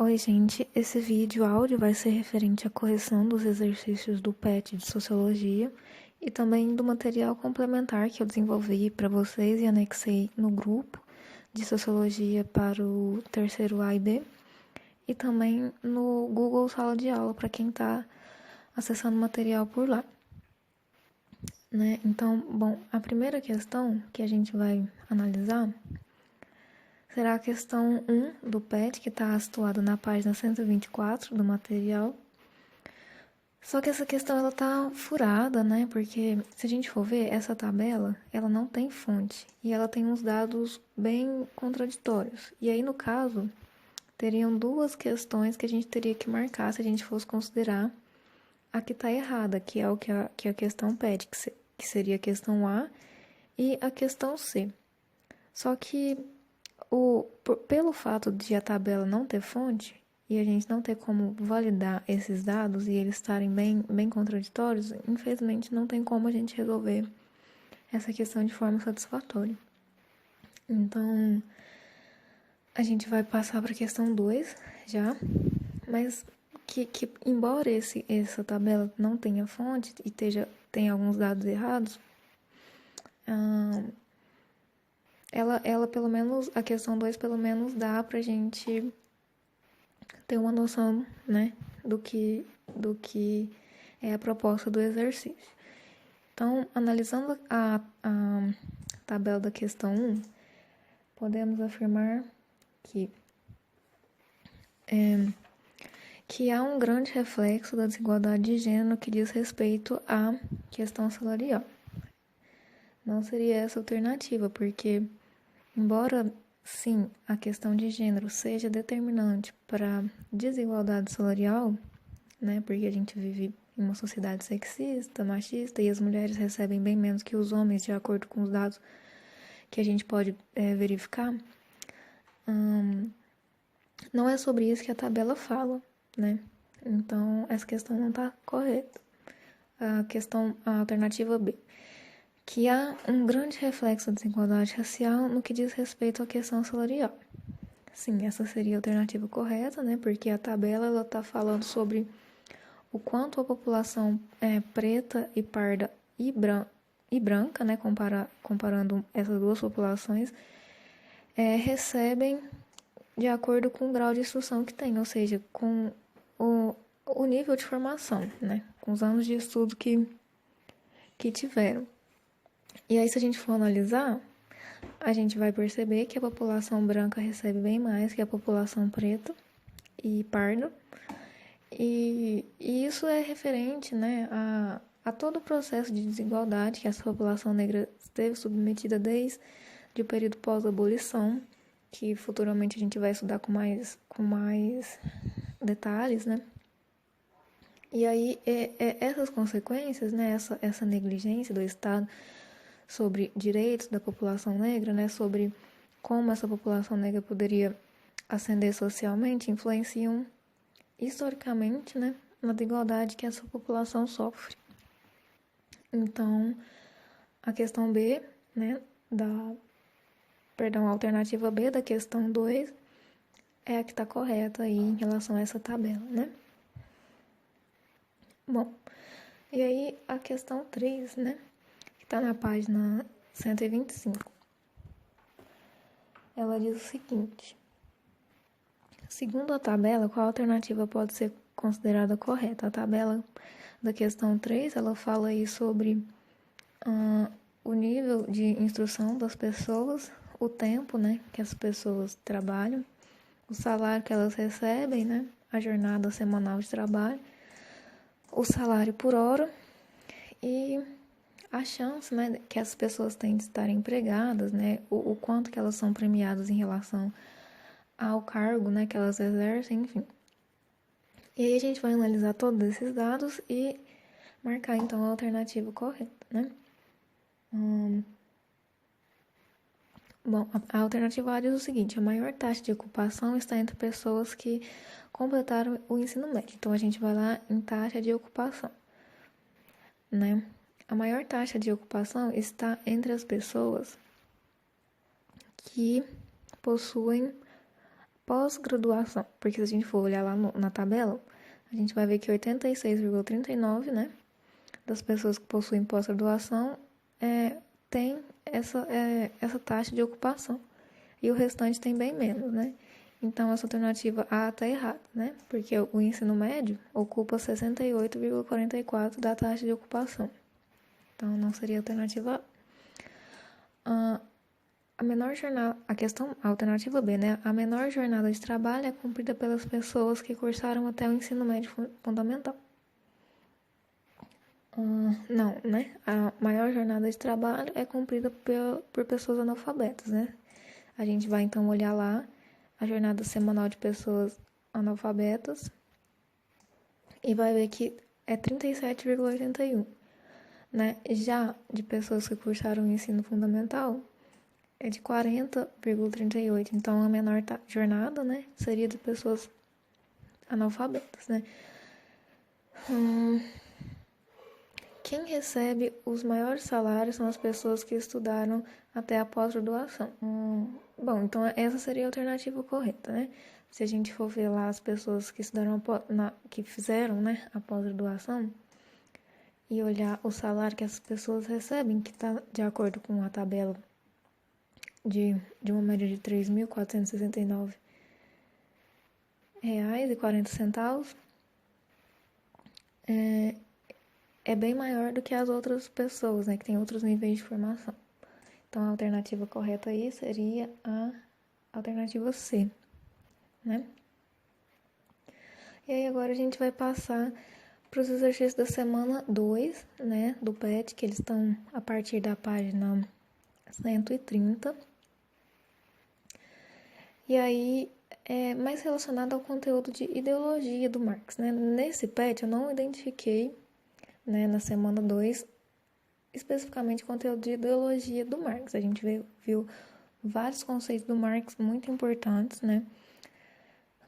Oi, gente. Esse vídeo áudio vai ser referente à correção dos exercícios do PET de Sociologia e também do material complementar que eu desenvolvi para vocês e anexei no grupo de Sociologia para o terceiro A e B e também no Google Sala de Aula para quem está acessando o material por lá. Então, a primeira questão que a gente vai analisar será a questão 1 do PET, que está situada na página 124 do material. Só que essa questão ela tá furada, Porque se a gente for ver, essa tabela, ela não tem fonte e ela tem uns dados bem contraditórios. E aí, no caso, teriam duas questões que a gente teria que marcar se a gente fosse considerar a que está errada, que é a questão PET, que seria a questão A e a questão C. Só que pelo fato de a tabela não ter fonte e a gente não ter como validar esses dados e eles estarem bem contraditórios, infelizmente não tem como a gente resolver essa questão de forma satisfatória. Então, a gente vai passar para a questão 2 já, mas que embora essa tabela não tenha fonte e tenha alguns dados errados, ela pelo menos, a questão 2 pelo menos dá pra gente ter uma noção, do que é a proposta do exercício. Então, analisando a tabela da questão 1, podemos afirmar que há um grande reflexo da desigualdade de gênero no que diz respeito à questão salarial. Não seria essa alternativa, porque embora, sim, a questão de gênero seja determinante para a desigualdade salarial, porque a gente vive em uma sociedade sexista, machista, e as mulheres recebem bem menos que os homens, de acordo com os dados que a gente pode verificar, não é sobre isso que a tabela fala, Então, essa questão não está correta. A alternativa B, que há um grande reflexo da desigualdade racial no que diz respeito à questão salarial. Sim, essa seria a alternativa correta, Porque a tabela está falando sobre o quanto a população preta e parda e branca, comparando essas duas populações, recebem de acordo com o grau de instrução que tem, ou seja, com o nível de formação, com os anos de estudo que tiveram. E aí, se a gente for analisar, a gente vai perceber que a população branca recebe bem mais que a população preta e parda. E isso é referente, a todo o processo de desigualdade que essa população negra esteve submetida desde o período pós-abolição, que futuramente a gente vai estudar com mais detalhes, E aí, essas consequências, essa negligência do Estado sobre direitos da população negra, sobre como essa população negra poderia ascender socialmente, influenciam historicamente, na desigualdade que essa população sofre. Então, a questão B, a alternativa B da questão 2 é a que está correta aí em relação a essa tabela, Bom, e aí a questão 3, que está na página 125, ela diz o seguinte: segundo a tabela, qual alternativa pode ser considerada correta? A tabela da questão 3, ela fala aí sobre o nível de instrução das pessoas, o tempo, que as pessoas trabalham, o salário que elas recebem, a jornada semanal de trabalho, o salário por hora e a chance, que as pessoas têm de estarem empregadas, o quanto que elas são premiadas em relação ao cargo, que elas exercem, enfim. E aí a gente vai analisar todos esses dados e marcar, então, a alternativa correta, Bom, a alternativa A diz o seguinte: a maior taxa de ocupação está entre pessoas que completaram o ensino médio. Então, a gente vai lá em taxa de ocupação, A maior taxa de ocupação está entre as pessoas que possuem pós-graduação, porque se a gente for olhar lá na tabela, a gente vai ver que 86,39, né, das pessoas que possuem pós-graduação tem essa taxa de ocupação. E o restante tem bem menos, né? Então, essa alternativa A está errada, né? Porque o ensino médio ocupa 68,44% da taxa de ocupação. Então, não seria a alternativa A. A menor jornada, a alternativa B, né? A menor jornada de trabalho é cumprida pelas pessoas que cursaram até o ensino médio fundamental. Não, né? A maior jornada de trabalho é cumprida por pessoas analfabetas, né? A gente vai então olhar lá a jornada semanal de pessoas analfabetas e vai ver que é 37,81, né? Já de pessoas que cursaram o ensino fundamental é de 40,38. Então a menor jornada, né, seria de pessoas analfabetas, né? Quem recebe os maiores salários são as pessoas que estudaram até a pós-graduação. Bom, então essa seria a alternativa correta, né? Se a gente for ver lá as pessoas que estudaram que fizeram, né, a pós-graduação e olhar o salário que essas pessoas recebem, que está de acordo com a tabela de uma média de R$ 3.469,40, é bem maior do que as outras pessoas, né, que têm outros níveis de formação. Então, a alternativa correta aí seria a alternativa C, né? E aí, agora a gente vai passar para os exercícios da semana 2, né, do PET, que eles estão a partir da página 130. E aí, é mais relacionado ao conteúdo de ideologia do Marx, né? Nesse PET, eu não identifiquei, né, na semana 2, especificamente conteúdo de ideologia do Marx. A gente viu vários conceitos do Marx muito importantes, né?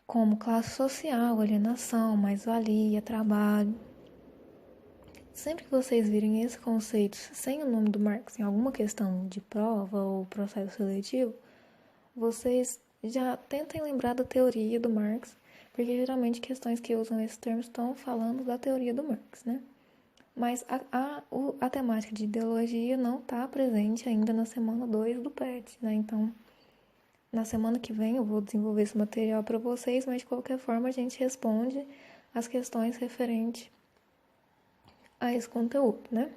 Como classe social, alienação, mais-valia, trabalho. Sempre que vocês virem esses conceitos sem o nome do Marx em alguma questão de prova ou processo seletivo, vocês já tentem lembrar da teoria do Marx, porque geralmente questões que usam esses termos estão falando da teoria do Marx, né? Mas a temática de ideologia não está presente ainda na semana 2 do PET, né? Então, na semana que vem eu vou desenvolver esse material para vocês, mas de qualquer forma a gente responde as questões referentes a esse conteúdo, né?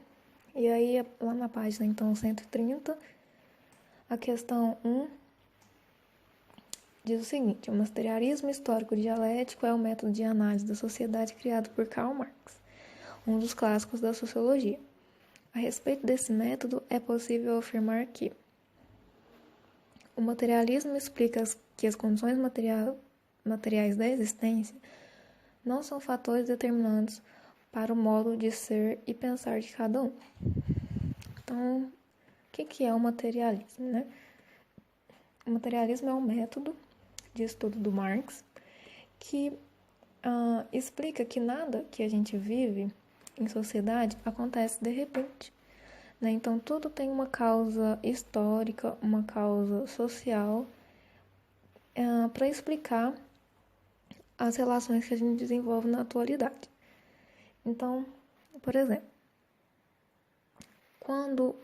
E aí, lá na página, então, 130, a questão 1 diz o seguinte: o materialismo histórico dialético é o método de análise da sociedade criado por Karl Marx, um dos clássicos da sociologia. A respeito desse método, é possível afirmar que o materialismo explica que as condições materiais da existência não são fatores determinantes para o modo de ser e pensar de cada um. Então, o que é o materialismo, né? O materialismo é um método de estudo do Marx que explica que nada que a gente vive em sociedade acontece de repente, né? Então, tudo tem uma causa histórica, uma causa social, para explicar as relações que a gente desenvolve na atualidade. Então, por exemplo, quando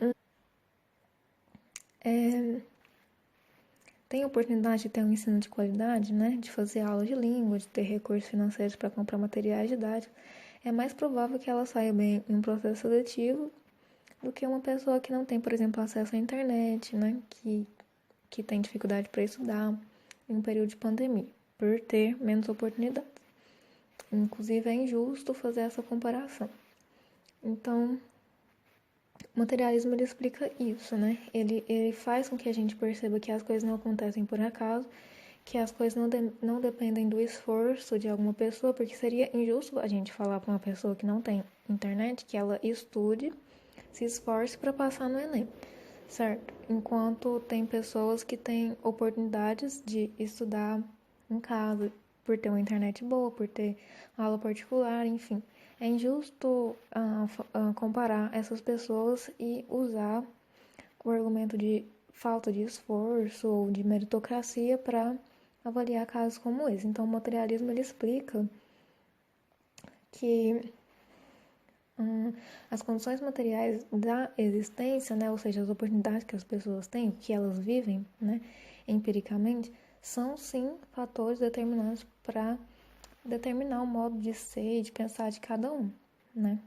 tem a oportunidade de ter um ensino de qualidade, né, de fazer aula de língua, de ter recursos financeiros para comprar materiais didáticos, é mais provável que ela saia bem em um processo seletivo do que uma pessoa que não tem, por exemplo, acesso à internet, né, que tem dificuldade para estudar em um período de pandemia, por ter menos oportunidades. Inclusive, é injusto fazer essa comparação. Então, o materialismo ele explica isso, né? Ele faz com que a gente perceba que as coisas não acontecem por acaso, que as coisas não dependem do esforço de alguma pessoa, porque seria injusto a gente falar para uma pessoa que não tem internet que ela estude, se esforce para passar no Enem, certo? Enquanto tem pessoas que têm oportunidades de estudar em casa, por ter uma internet boa, por ter aula particular, enfim. É injusto comparar essas pessoas e usar o argumento de falta de esforço ou de meritocracia para avaliar casos como esse. Então, o materialismo ele explica que as condições materiais da existência, né, ou seja, as oportunidades que as pessoas têm, o que elas vivem, né, empiricamente, são sim fatores determinantes para determinar o modo de ser e de pensar de cada um, né?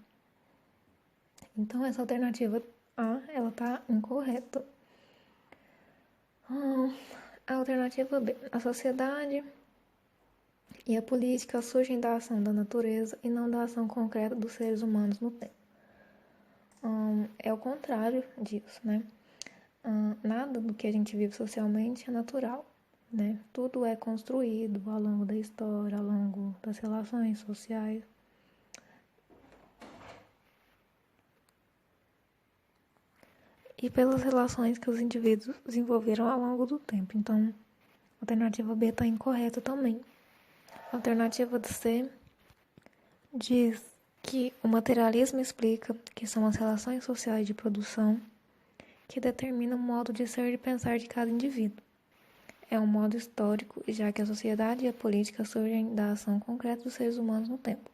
Então, essa alternativa A, ela tá incorreta. A alternativa B, a sociedade e a política surgem da ação da natureza e não da ação concreta dos seres humanos no tempo. É o contrário disso, né? Nada do que a gente vive socialmente é natural, né? Tudo é construído ao longo da história, ao longo das relações sociais. E pelas relações que os indivíduos desenvolveram ao longo do tempo. Então, a alternativa B está incorreta também. A alternativa C diz que o materialismo explica que são as relações sociais de produção que determinam o modo de ser e de pensar de cada indivíduo. É um modo histórico, já que a sociedade e a política surgem da ação concreta dos seres humanos no tempo.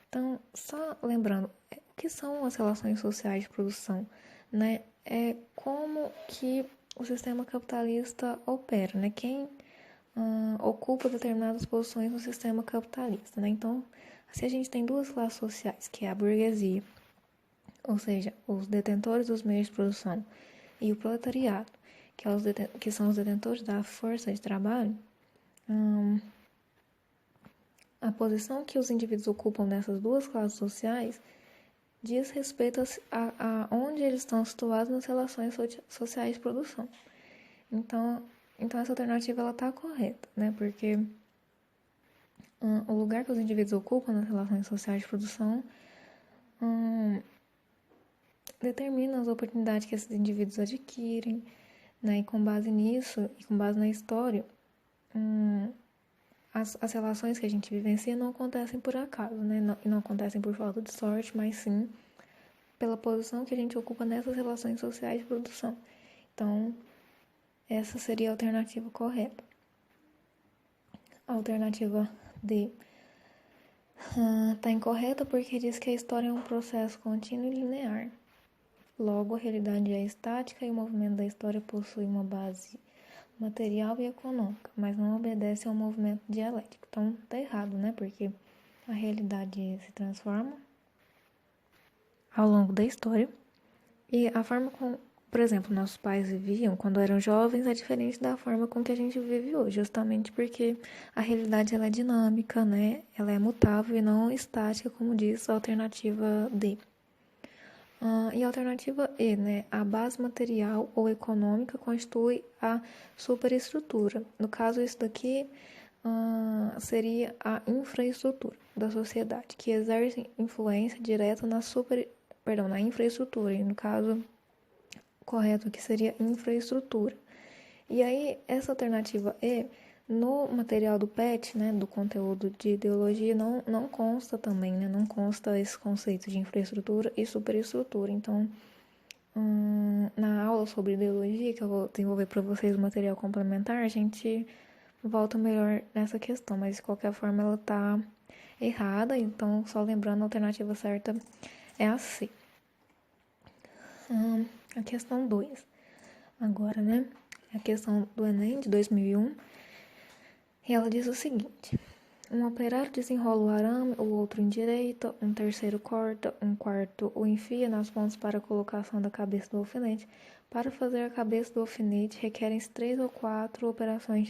Então, só lembrando, o que são as relações sociais de produção, né? É como que o sistema capitalista opera, né? Quem ocupa determinadas posições no sistema capitalista, né? Então, se a gente tem duas classes sociais, que é a burguesia, ou seja, os detentores dos meios de produção, e o proletariado, que são os detentores da força de trabalho, a posição que os indivíduos ocupam nessas duas classes sociais diz respeito a onde eles estão situados nas relações sociais de produção. Então essa alternativa ela está correta, né? Porque o lugar que os indivíduos ocupam nas relações sociais de produção determina as oportunidades que esses indivíduos adquirem, né? E com base nisso, e com base na história, as relações que a gente vivencia não acontecem por acaso, né? Não acontecem por falta de sorte, mas sim pela posição que a gente ocupa nessas relações sociais de produção. Então, essa seria a alternativa correta. A alternativa D está incorreta porque diz que a história é um processo contínuo e linear. Logo, a realidade é estática e o movimento da história possui uma base material e econômica, mas não obedece ao movimento dialético. Então, tá errado, né? Porque a realidade se transforma ao longo da história e a forma como, por exemplo, nossos pais viviam quando eram jovens é diferente da forma com que a gente vive hoje, justamente porque a realidade ela é dinâmica, né? Ela é mutável e não estática, como diz a alternativa D. E a alternativa E, né? A base material ou econômica constitui a superestrutura. No caso, isso daqui seria a infraestrutura da sociedade, que exerce influência direta na infraestrutura. E no caso correto aqui seria infraestrutura. E aí, essa alternativa E, no material do PET, né, do conteúdo de ideologia, não consta também, né, não consta esse conceito de infraestrutura e superestrutura. Então, na aula sobre ideologia, que eu vou desenvolver para vocês o material complementar, a gente volta melhor nessa questão, mas de qualquer forma ela está errada, então só lembrando, a alternativa certa é a C. A questão 2, agora, né? A questão do Enem de 2001, e ela diz o seguinte: um operário desenrola o arame, o outro endireita, um terceiro corta, um quarto o enfia nas pontas para a colocação da cabeça do alfinete. Para fazer a cabeça do alfinete, requerem 3 ou 4 operações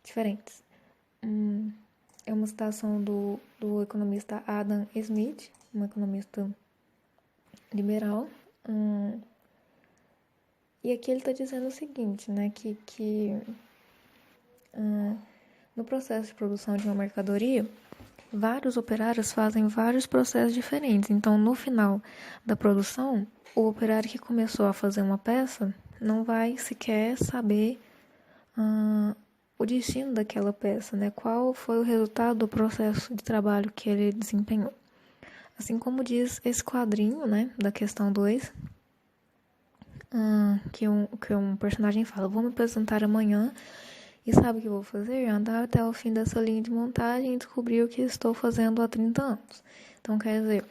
diferentes. É uma citação do economista Adam Smith, um economista liberal. E aqui ele está dizendo o seguinte, né, que no processo de produção de uma mercadoria, vários operários fazem vários processos diferentes. Então, no final da produção, o operário que começou a fazer uma peça não vai sequer saber o destino daquela peça, né? Qual foi o resultado do processo de trabalho que ele desempenhou. Assim como diz esse quadrinho, né, da questão 2, que um personagem fala: vou me apresentar amanhã E sabe o que eu vou fazer? Andar até o fim dessa linha de montagem e descobrir o que estou fazendo há 30 anos. Então, quer dizer,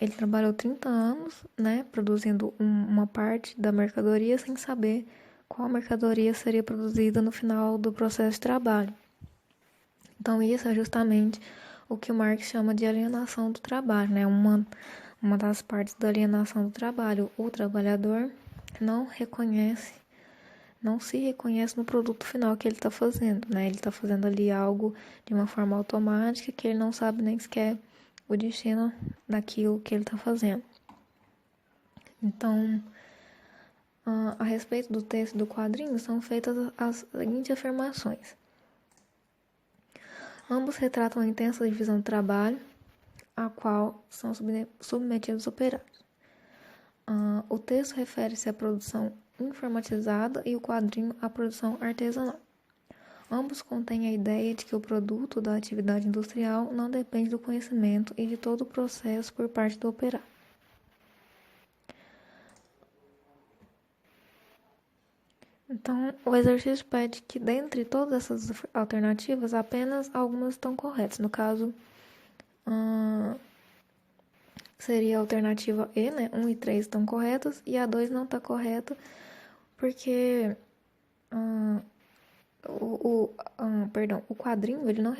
ele trabalhou 30 anos, né, produzindo uma parte da mercadoria sem saber qual mercadoria seria produzida no final do processo de trabalho. Então, isso é justamente o que o Marx chama de alienação do trabalho, né? Uma das partes da alienação do trabalho. O trabalhador não se reconhece no produto final que ele está fazendo, né? Ele está fazendo ali algo de uma forma automática que ele não sabe nem sequer o destino daquilo que ele está fazendo. Então, a respeito do texto do quadrinho, são feitas as seguintes afirmações. Ambos retratam a intensa divisão do trabalho, a qual são submetidos os operários. O texto refere-se à produção informatizada e o quadrinho à produção artesanal. Ambos contêm a ideia de que o produto da atividade industrial não depende do conhecimento e de todo o processo por parte do operário. Então, o exercício pede que, dentre todas essas alternativas, apenas algumas estão corretas. No caso, seria a alternativa E, né? 1 e 3 estão corretas e a 2 não está correta, porque o quadrinho ele não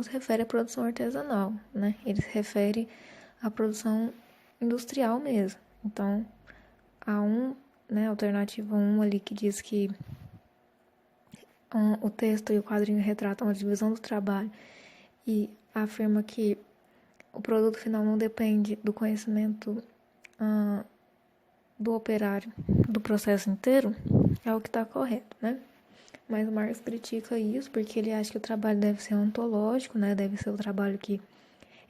se refere à produção artesanal, né? Ele se refere à produção industrial mesmo. Então, há né, alternativa 1 ali que diz que o texto e o quadrinho retratam a divisão do trabalho e afirma que o produto final não depende do conhecimento do operário do processo inteiro, é o que está correto, né? Mas o Marx critica isso porque ele acha que o trabalho deve ser ontológico, né? Deve ser o trabalho que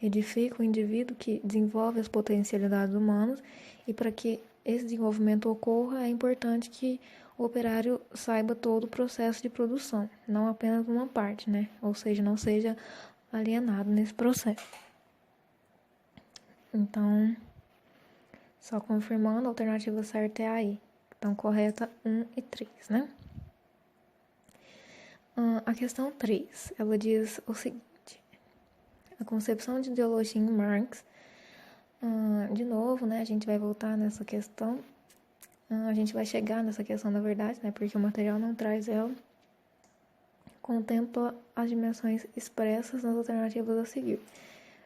edifica o indivíduo, que desenvolve as potencialidades humanas, e para que esse desenvolvimento ocorra é importante que o operário saiba todo o processo de produção, não apenas uma parte, né? Ou seja, não seja alienado nesse processo. Então, só confirmando, a alternativa certa é a I. Então, correta 1 e 3, né? A questão 3, ela diz o seguinte: a concepção de ideologia em Marx, de novo, né, a gente vai voltar nessa questão, a gente vai chegar nessa questão, na verdade, né, porque o material não traz ela, contempla as dimensões expressas nas alternativas a seguir,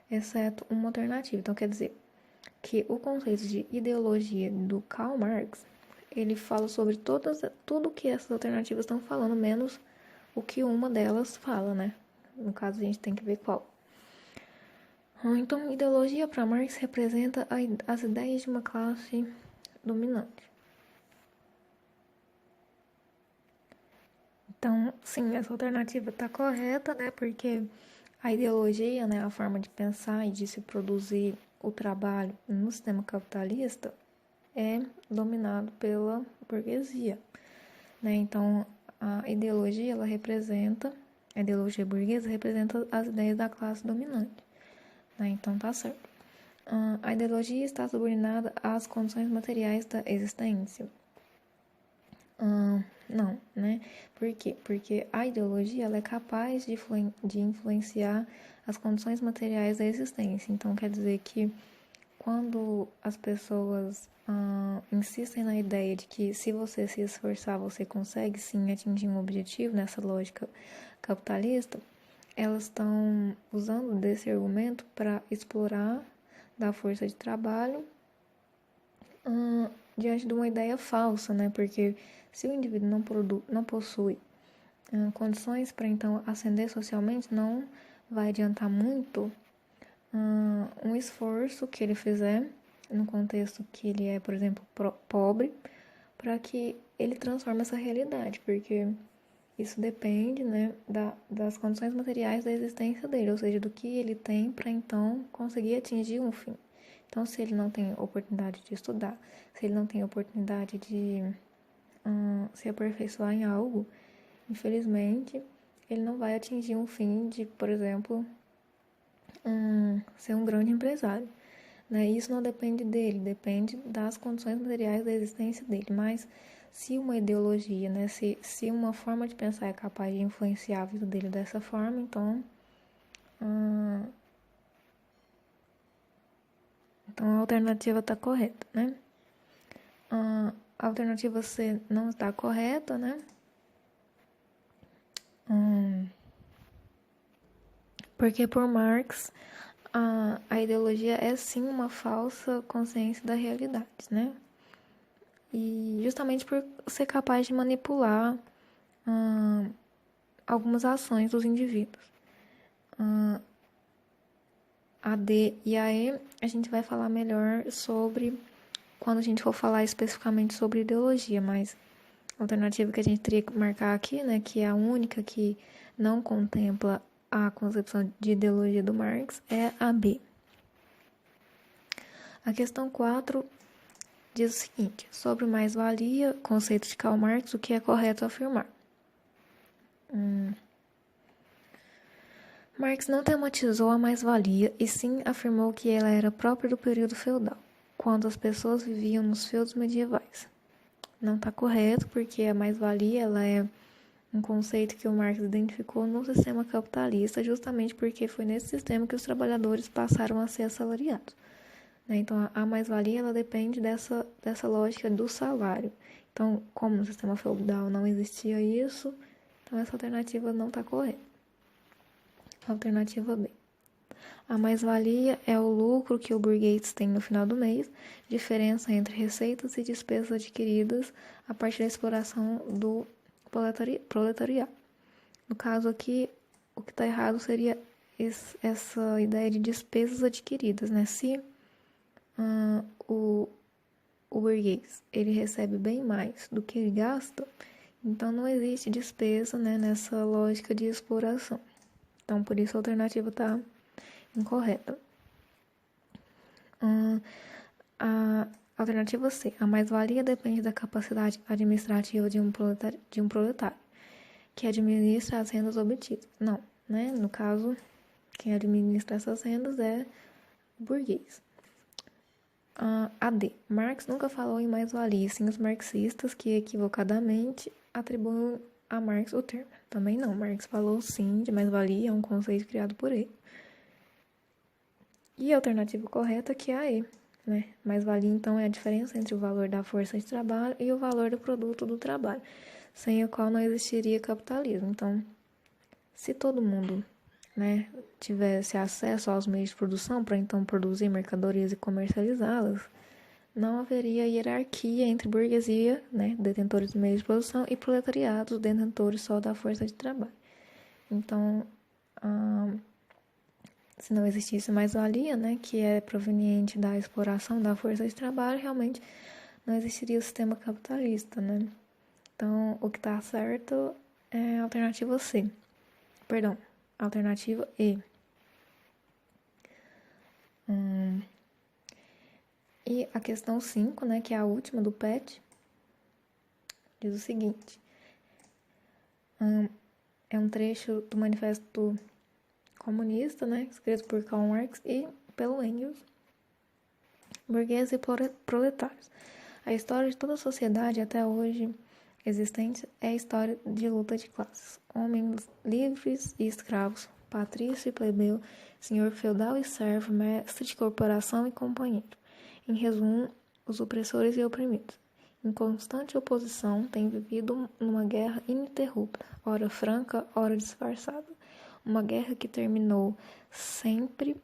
exceto uma alternativa. Então, quer dizer que o conceito de ideologia do Karl Marx, ele fala sobre tudo que essas alternativas estão falando, menos o que uma delas fala, né? No caso, a gente tem que ver qual. Então, ideologia para Marx representa as ideias de uma classe dominante. Então, sim, essa alternativa está correta, né? Porque a ideologia, né, a forma de pensar e de se produzir o trabalho no sistema capitalista é dominado pela burguesia, né? Então, a ideologia burguesa representa as ideias da classe dominante, né? Então, tá certo. A ideologia está subordinada às condições materiais da existência. Não, né? Por quê? Porque a ideologia ela é capaz de influenciar as condições materiais da existência. Então, quer dizer que quando as pessoas insistem na ideia de que se você se esforçar, você consegue sim atingir um objetivo nessa lógica capitalista, elas estão usando desse argumento para explorar da força de trabalho diante de uma ideia falsa, né? Porque se o indivíduo não possui condições para então ascender socialmente, não vai adiantar muito um esforço que ele fizer no contexto que ele é, por exemplo, pobre, para que ele transforme essa realidade, porque isso depende, né, das condições materiais da existência dele, ou seja, do que ele tem para então conseguir atingir um fim. Então, se ele não tem oportunidade de estudar, se ele não tem oportunidade de se aperfeiçoar em algo, infelizmente, ele não vai atingir um fim de, por exemplo, ser um grande empresário. Né? Isso não depende dele, depende das condições materiais da existência dele. Mas se uma ideologia, né, se uma forma de pensar é capaz de influenciar a vida dele dessa forma, então a alternativa está correta, né? A alternativa C não está correta, né? Porque por Marx, a ideologia é sim uma falsa consciência da realidade, né? E justamente por ser capaz de manipular algumas ações dos indivíduos. A D e a E, a gente vai falar melhor sobre quando a gente for falar especificamente sobre ideologia, mas a alternativa que a gente teria que marcar aqui, né, que é a única que não contempla a concepção de ideologia do Marx, é a B. A questão 4 diz o seguinte: sobre mais-valia, conceito de Karl Marx, o que é correto afirmar? Marx não tematizou a mais-valia e sim afirmou que ela era própria do período feudal, quando as pessoas viviam nos feudos medievais. Não está correto, porque a mais-valia ela é um conceito que o Marx identificou no sistema capitalista, justamente porque foi nesse sistema que os trabalhadores passaram a ser assalariados. Então, a mais-valia ela depende dessa lógica do salário. Então, como no sistema feudal não existia isso, então essa alternativa não está correta. Alternativa B. A mais-valia é o lucro que o burguês tem no final do mês, diferença entre receitas e despesas adquiridas a partir da exploração do proletariado. No caso aqui, o que está errado seria essa ideia de despesas adquiridas, né? Se o burguês ele recebe bem mais do que ele gasta, então não existe despesa, né, nessa lógica de exploração. Então, por isso a alternativa está incorreta. A alternativa C. A mais-valia depende da capacidade administrativa de um proletário, que administra as rendas obtidas. Não, né? No caso, quem administra essas rendas é o burguês. A D. Marx nunca falou em mais-valia, sim os marxistas que equivocadamente atribuem a Marx o termo. Também não, Marx falou sim de mais-valia, é um conceito criado por ele. E a alternativa correta que é a E, né? Mais-valia, então, é a diferença entre o valor da força de trabalho e o valor do produto do trabalho, sem o qual não existiria capitalismo. Então, se todo mundo, né, tivesse acesso aos meios de produção para então produzir mercadorias e comercializá-las, não haveria hierarquia entre burguesia, né, detentores dos meios de produção, e proletariados, detentores só da força de trabalho. Então, se não existisse mais-valia, né, que é proveniente da exploração da força de trabalho, realmente não existiria o sistema capitalista, né? Então, o que está certo é a alternativa C. Perdão, a alternativa E. E a questão 5, né, que é a última do PET, diz o seguinte. É um trecho do Manifesto Comunista, né, escrito por Karl Marx e pelo Engels. Burgueses e proletários. A história de toda a sociedade até hoje existente é a história de luta de classes. Homens livres e escravos, patrício e plebeu, senhor feudal e servo, mestre de corporação e companheiro. Em resumo, os opressores e oprimidos. Em constante oposição, têm vivido numa guerra ininterrupta, ora franca, ora disfarçada. Uma guerra que terminou sempre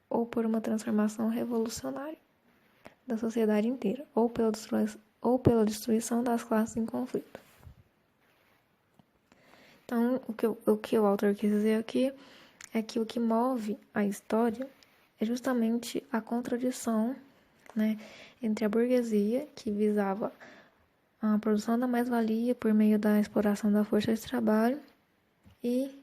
ou por uma transformação revolucionária da sociedade inteira, ou pela destruição das classes em conflito. Então, o que o autor quis dizer aqui é que o que move a história é justamente a contradição, né, entre a burguesia, que visava a produção da mais-valia por meio da exploração da força de trabalho, e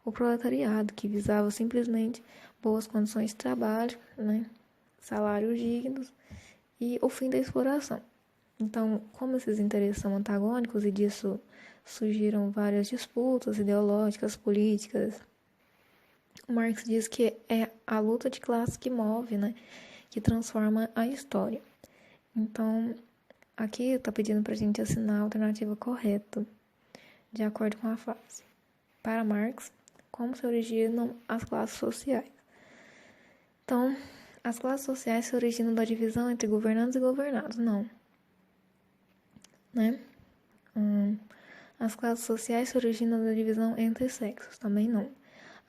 o proletariado, que visava simplesmente boas condições de trabalho, né, salários dignos e o fim da exploração. Então, como esses interesses são antagônicos e disso surgiram várias disputas ideológicas, políticas, o Marx diz que é a luta de classe que move, né, que transforma a história. Então, aqui está pedindo para a gente assinar a alternativa correta, de acordo com a frase. Para Marx, como se originam as classes sociais? Então, as classes sociais se originam da divisão entre governantes e governados? Não. Né? As classes sociais se originam da divisão entre sexos? Também não.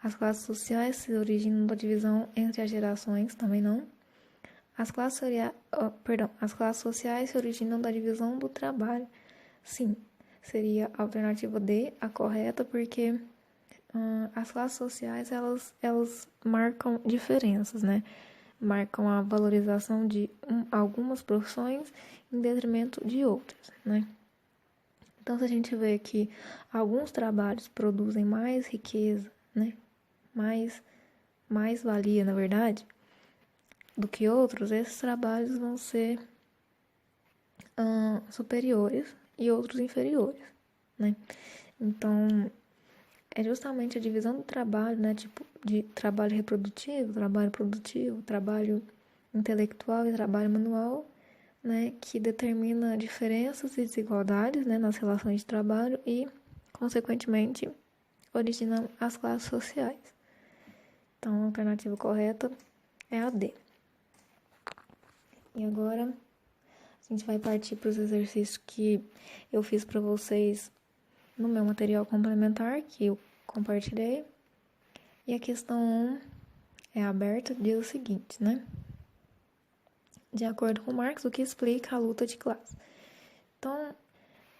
As classes sociais se originam da divisão entre as gerações? Também não. As classes sociais se originam da divisão do trabalho? Sim. Seria a alternativa D, a correta, porque as classes sociais, elas marcam diferenças, né? Marcam a valorização de algumas profissões em detrimento de outras, né? Então, se a gente vê que alguns trabalhos produzem mais riqueza, né? Mais valia, na verdade, do que outros, esses trabalhos vão ser superiores e outros inferiores, né? Então, é justamente a divisão do trabalho, né? Tipo, de trabalho reprodutivo, trabalho produtivo, trabalho intelectual e trabalho manual, né? Que determina diferenças e desigualdades, né? Nas relações de trabalho e, consequentemente, origina as classes sociais. Então, a alternativa correta é a D. E agora, a gente vai partir para os exercícios que eu fiz para vocês no meu material complementar, que eu compartilhei. E a questão 1 é aberta, diz o seguinte, né? De acordo com Marx, o que explica a luta de classe? Então,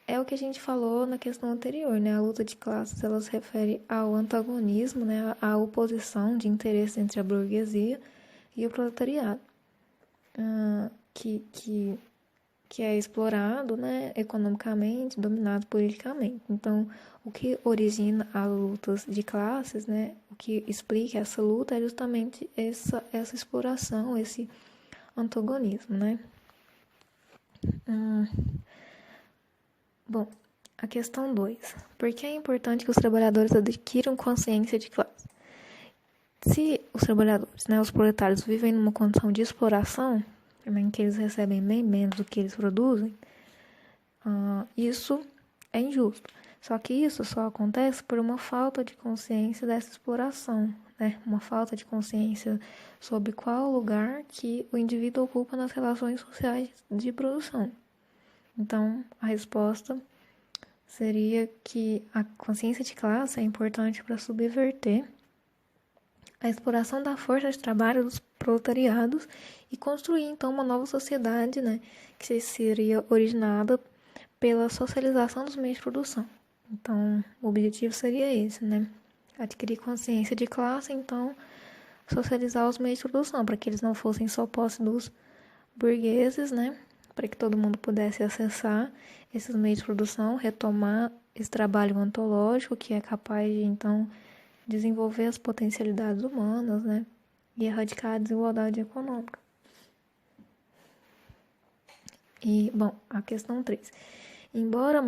é o que a gente falou na questão anterior, né? A luta de classes, ela se refere ao antagonismo, né? À oposição de interesses entre a burguesia e o proletariado, que é explorado, né, economicamente, dominado politicamente. Então, o que origina as lutas de classes, né, o que explica essa luta é justamente essa exploração, esse antagonismo, né. Bom, a questão 2. Por que é importante que os trabalhadores adquiram consciência de classe? Se os trabalhadores, né, os proletários, vivem numa condição de exploração, em que eles recebem bem menos do que eles produzem, isso é injusto. Só que isso só acontece por uma falta de consciência dessa exploração, né? Uma falta de consciência sobre qual lugar que o indivíduo ocupa nas relações sociais de produção. Então, a resposta seria que a consciência de classe é importante para subverter a exploração da força de trabalho dos proletariados e construir, então, uma nova sociedade, né, que seria originada pela socialização dos meios de produção. Então, o objetivo seria esse, né? Adquirir consciência de classe, então, socializar os meios de produção, para que eles não fossem só posse dos burgueses, né? Para que todo mundo pudesse acessar esses meios de produção, retomar esse trabalho ontológico, que é capaz de, então, desenvolver as potencialidades humanas, né? E erradicar a desigualdade econômica. E, bom, a questão 3. Embora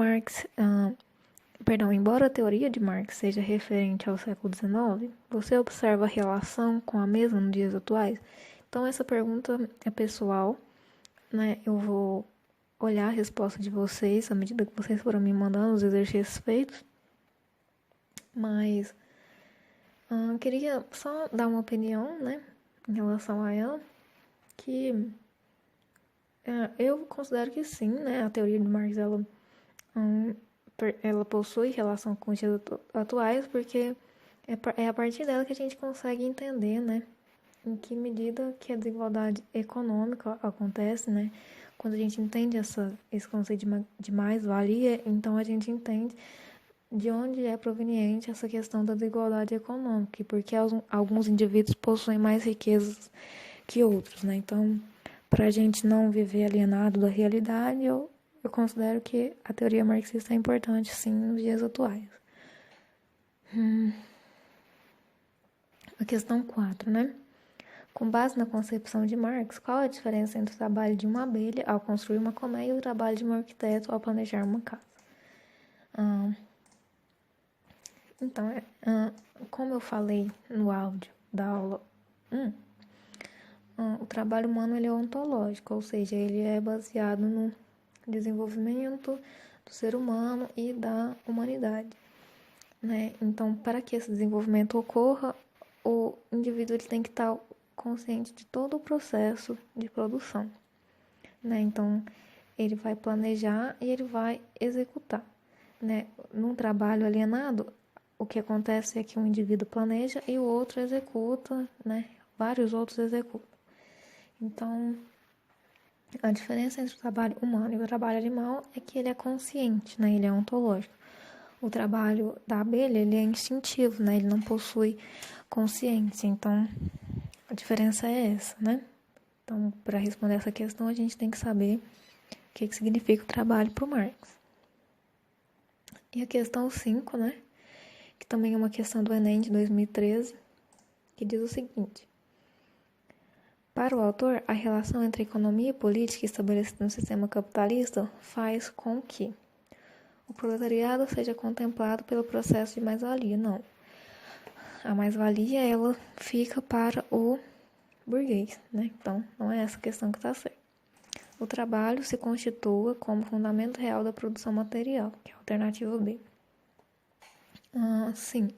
a teoria de Marx seja referente ao século XIX, você observa a relação com a mesma nos dias atuais? Então, essa pergunta é pessoal, né? Eu vou olhar a resposta de vocês à medida que vocês foram me mandando os exercícios feitos, mas queria só dar uma opinião, né, em relação a ela, que eu considero que sim, né, a teoria de Marx, ela possui relação com os dias atuais, porque é a partir dela que a gente consegue entender, né, em que medida que a desigualdade econômica acontece, né, quando a gente entende esse conceito de mais-valia, então a gente entende de onde é proveniente essa questão da desigualdade econômica, e porque alguns indivíduos possuem mais riquezas que outros, né? Então, para a gente não viver alienado da realidade, eu considero que a teoria marxista é importante, sim, nos dias atuais. A questão 4, né? Com base na concepção de Marx, qual a diferença entre o trabalho de uma abelha ao construir uma colmeia e o trabalho de um arquiteto ao planejar uma casa? Então, como eu falei no áudio da aula 1, o trabalho humano ele é ontológico, ou seja, ele é baseado no desenvolvimento do ser humano e da humanidade, né? Então, para que esse desenvolvimento ocorra, o indivíduo ele tem que estar consciente de todo o processo de produção, né? Então, ele vai planejar e ele vai executar, né? Num trabalho alienado, o que acontece é que um indivíduo planeja e o outro executa, né? Vários outros executam. Então, a diferença entre o trabalho humano e o trabalho animal é que ele é consciente, né? Ele é ontológico. O trabalho da abelha, ele é instintivo, né? Ele não possui consciência. Então, a diferença é essa, né? Então, para responder essa questão, a gente tem que saber o que significa o trabalho para o Marx. E a questão 5, né? Que também é uma questão do Enem de 2013, que diz o seguinte: para o autor, a relação entre economia e política estabelecida no sistema capitalista faz com que o proletariado seja contemplado pelo processo de mais-valia. Não. A mais-valia, ela fica para o burguês, né? Então, não é essa questão que está certa. O trabalho se constitua como fundamento real da produção material, que é a alternativa B. Sim.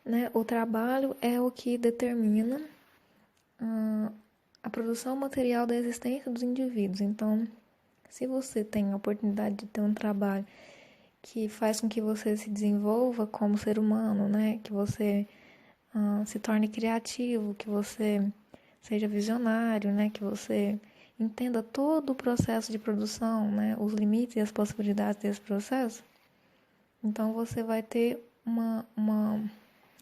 Né? O trabalho é o que determina a produção material da existência dos indivíduos. Então, se você tem a oportunidade de ter um trabalho que faz com que você se desenvolva como ser humano, né? Que você se torne criativo, que você seja visionário, né? Que você entenda todo o processo de produção, né? Os limites e as possibilidades desse processo. Então, você vai ter uma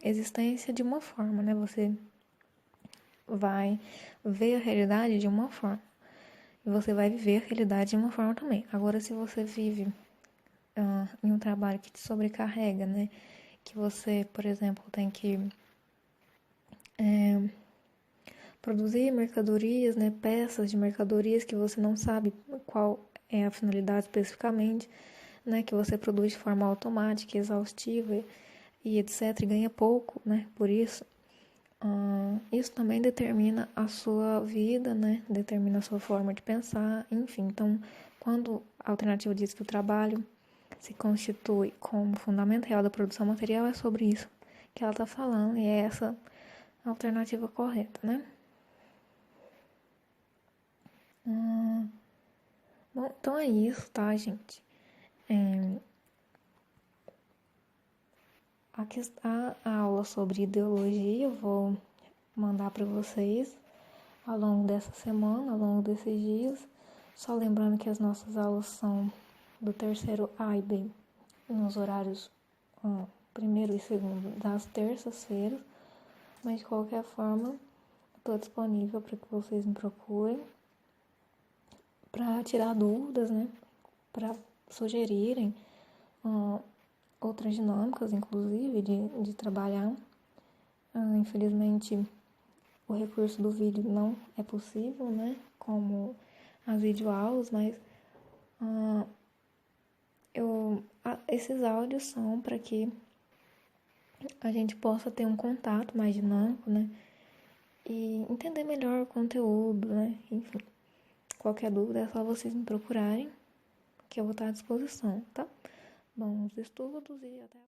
existência de uma forma, né? Você vai ver a realidade de uma forma. E você vai viver a realidade de uma forma também. Agora, se você vive em um trabalho que te sobrecarrega, né? Que você, por exemplo, tem que produzir mercadorias, né? Peças de mercadorias que você não sabe qual é a finalidade especificamente, né? Que você produz de forma automática, exaustiva e etc. E ganha pouco, né? Por isso. Isso também determina a sua vida, né? Determina a sua forma de pensar, enfim. Então, quando a alternativa diz que o trabalho se constitui como fundamento real da produção material, é sobre isso que ela está falando, e é essa a alternativa correta, né? Bom, então é isso, tá, gente? A aula sobre ideologia eu vou mandar para vocês ao longo dessa semana, ao longo desses dias. Só lembrando que as nossas aulas são do terceiro A e B, nos horários primeiro e segundo das terças-feiras. Mas de qualquer forma, estou disponível para que vocês me procurem, para tirar dúvidas, né? Para sugerirem outras dinâmicas, inclusive, de trabalhar. Infelizmente, o recurso do vídeo não é possível, né? Como as videoaulas, mas esses áudios são para que a gente possa ter um contato mais dinâmico, né? E entender melhor o conteúdo, né? Enfim, qualquer dúvida é só vocês me procurarem, que eu vou estar à disposição, tá? Bons estudos e até a próxima.